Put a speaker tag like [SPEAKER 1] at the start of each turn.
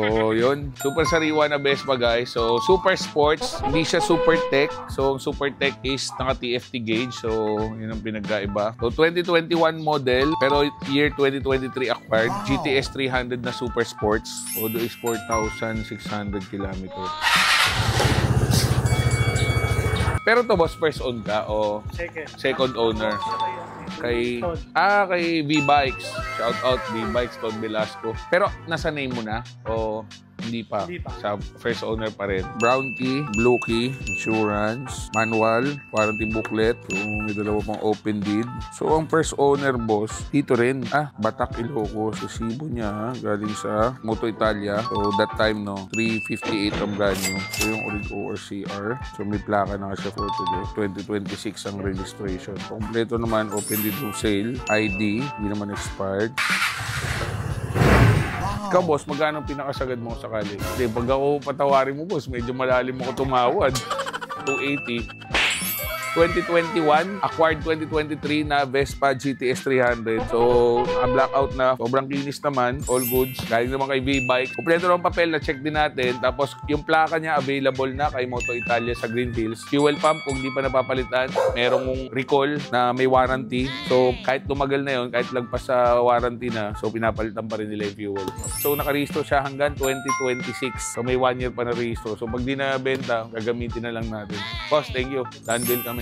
[SPEAKER 1] So, yun. Super sariwa na Vespa, guys. So, super sports. Hindi siya super tech. So, ang super tech is naka-TFT gauge. So, yun ang pinagkaiba. So, 2021 model, pero year 2023 acquired. GTS 300 na super sports. Odo is 4,600 kilometers. Pero to boss, first own ka o second owner? Kay V-Bikes. Shout out V-Bikes, Todd Velasco. Pero nasa name mo na o hindi pa? Sa first owner pa rin. Brown key, blue key, insurance, manual, warranty booklet. So, may dalawa pang open deed. So, ang first owner, boss, dito rin. Batak, Ilocos. So, Cebu niya, galing sa Moto Italia. So, that time, no, 358 ang brand new. So, yung ORCR. So, may plaka na siya for today. 2026 ang registration. Kompleto naman, open deed of sale, ID, hindi naman expired. Ikaw, boss, magkano pinakasagad mo sakali? Hindi, pag ako patawarin mo, boss, medyo malalim ako tumawad. 280. 2021, acquired 2023 na Vespa GTS 300. So, naka-blackout na. Sobrang kinis naman. All goods. Galing naman kay V-Bike. Kompleto ng papel na check din natin. Tapos, yung plaka niya available na kay Moto Italia sa Green Hills. Fuel pump, kung di pa napapalitan, merong recall na may warranty. So, kahit tumagal na yun, kahit lagpas sa warranty na, so pinapalitan pa rin nila yung fuel. So, naka-restore siya hanggang 2026. So, may 1 year pa na restore. So, pag di na benta, gagamitin na lang natin. Boss, thank you. Done deal kami.